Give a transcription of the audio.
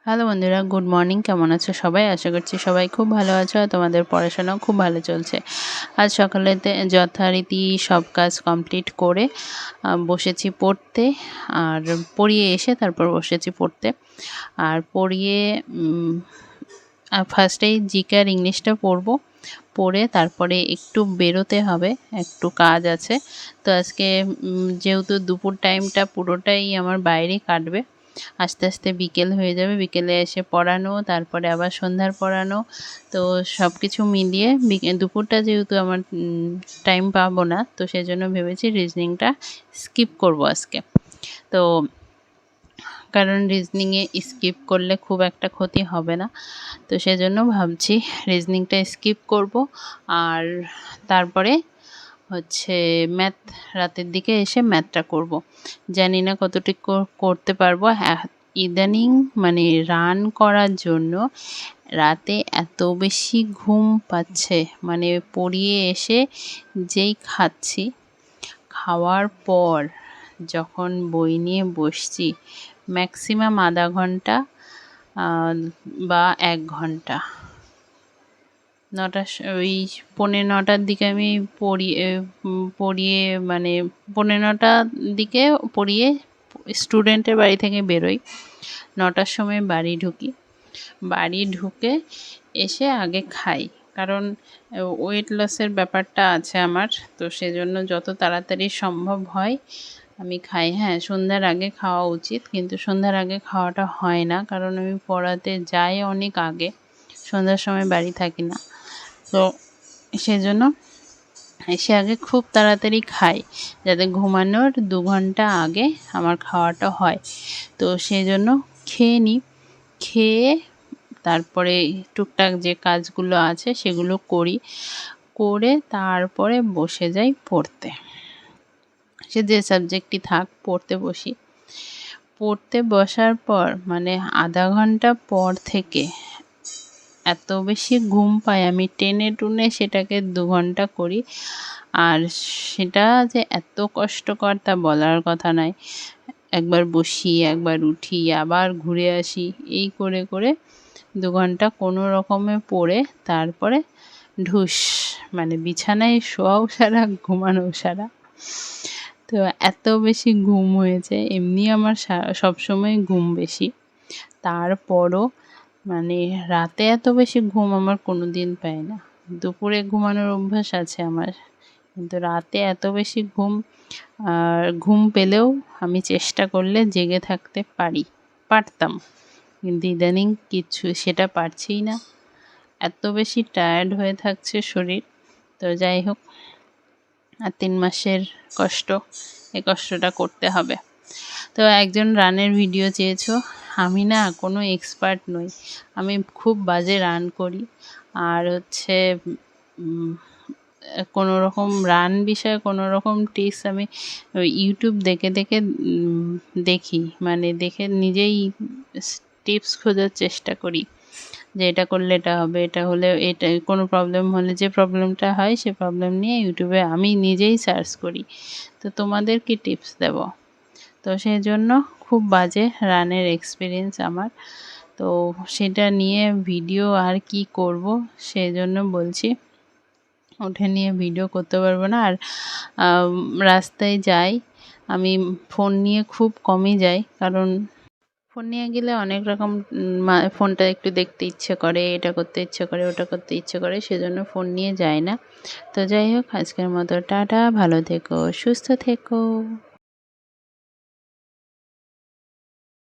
Hello বন্ধুরা, good morning. কেমন আছো সবাই? আশা করছি সবাই খুব ভালো আছো আর তোমাদের পড়াশোনাও খুব ভালো চলছে। আজ সকালেতে যথারীতি সব কাজ কমপ্লিট করে বসেছি পড়তে। আর পড়িয়ে এসে তারপর বসেছি পড়তে। আর পড়িয়ে ফার্স্টেই জিকে আর ইংলিশটা পড়বো। পড়ে তারপরে একটু বেরোতে হবে, একটু কাজ আছে। তো আজকে যেহেতু দুপুর টাইমটা পুরোটাই আমার বাইরে কাটবে, আস্তে আস্তে বিকেল হয়ে যাবে। বিকেলে এসে পড়ানো, তারপরে আবার সন্ধ্যার পড়ানো। তো সব কিছু মিলিয়ে দুপুরটা যেহেতু আমার টাইম পাবো না, তো সেই জন্য ভেবেছি রিজনিংটা স্কিপ করব আজকে। তো কারণ রিজনিংয়ে স্কিপ করলে খুব একটা ক্ষতি হবে না, তো সেজন্য ভাবছি রিজনিংটা স্কিপ করব। আর তারপরে হচ্ছে ম্যাথ রাতের দিকে এসে ম্যাথটা করব। জানি না কতটুকু করতে পারবো। ইদানিং মানে রান করার জন্য রাতে এত বেশি ঘুম পাচ্ছে, মানে পড়িয়ে এসে যেই খাচ্ছি, খাওয়ার পর যখন বই নিয়ে বসছি ম্যাক্সিমাম আধা ঘন্টা বা 1 ঘন্টা। ওই 9:45টার দিকে আমি পড়িয়ে মানে 9:45টার দিকে পড়িয়ে স্টুডেন্টের বাড়ি থেকে বেরোই। 9টার সময় বাড়ি ঢুকি। বাড়ি ঢুকে এসে আগে খাই, কারণ ওয়েট লসের ব্যাপারটা আছে আমার। তো সেজন্য যত তাড়াতাড়ি সম্ভব হয় আমি খাই। হ্যাঁ, সন্ধ্যার আগে খাওয়া উচিত, কিন্তু সন্ধ্যার আগে খাওয়াটা হয় না, কারণ আমি পড়াতে যাই অনেক আগে, সন্ধ্যার সময় বাড়ি থাকি না। তো সেজন্য এসে আগে খুব তাড়াতাড়ি খাই, যাতে ঘুমানোর 2 ঘন্টা আগে আমার খাওয়াটা হয়। তো সেজন্য খেয়ে নিই। খেয়ে তারপরে টুকটাক যে কাজগুলো আছে সেগুলো করি, করে তারপরে বসে যাই পড়তে। সে যে সাবজেক্টই থাক, পড়তে বসি। পড়তে বসার পর মানে আধা ঘন্টা পর থেকে এত বেশি ঘুম পাই, আমি টেনে টুনে সেটাকে 2 ঘন্টা করি। আর সেটা যে এত কষ্টকর তা বলার কথা নয়। একবার বসি, একবার উঠি, আবার ঘুরে আসি, এই করে করে 2 ঘন্টা কোনো রকমে পড়ে তারপরে ঢুস, মানে বিছানায় শোয়াও সারা, ঘুমানোও সারা। তো এত বেশি ঘুম হয়েছে। এমনি আমার সবসময় ঘুম বেশি, তারপরও মানে রাতে এত বেশি ঘুম আমার কোনো দিন পাই না। দুপুরে ঘুমানোর অভ্যাস আছে আমার, কিন্তু রাতে এত বেশি ঘুম, আর ঘুম পেলেও আমি চেষ্টা করলে জেগে থাকতে পারতাম, কিন্তু ইদানিং সেটা পারছিই না। এত বেশি টায়ার্ড হয়ে থাকছে শরীর। তো যাই হোক, আর 3 মাসের কষ্ট, এই কষ্টটা করতে হবে। তো একজন রানের ভিডিও চেয়েছো। আমি না কোনো এক্সপার্ট নই, আমি খুব বাজে রান করি। আর হচ্ছে কোনো রকম রান বিষয়ে কোনো রকম টিপস আমি ইউটিউব দেখে দেখে দেখি, মানে দেখে নিজেই টিপস খোঁজার চেষ্টা করি, যে এটা করলে এটা হবে, এটা হলে এটা, কোনো প্রবলেম হলে যে প্রবলেমটা হয় সে প্রবলেম নিয়ে ইউটিউবে আমি নিজেই সার্চ করি। তো তোমাদের কি টিপস দেব? তো সেই জন্য খুব বাজে রানের এক্সপিরিয়েন্স আমার। তো সেটা নিয়ে ভিডিও আর কি করব, সেই জন্য বলছি ওঠে নিয়ে ভিডিও করতে পারবো না। আর রাস্তায় যাই আমি ফোন নিয়ে খুব কমই যাই, কারণ ফোন নিয়ে গেলে অনেক রকম ফোনটা একটু দেখতে ইচ্ছে করে, এটা করতে ইচ্ছে করে, ওটা করতে ইচ্ছে করে, সেজন্য ফোন নিয়ে যাই না। তো যাই হোক, আজকের মতো টাটা, ভালো থেকো, সুস্থ থেকো।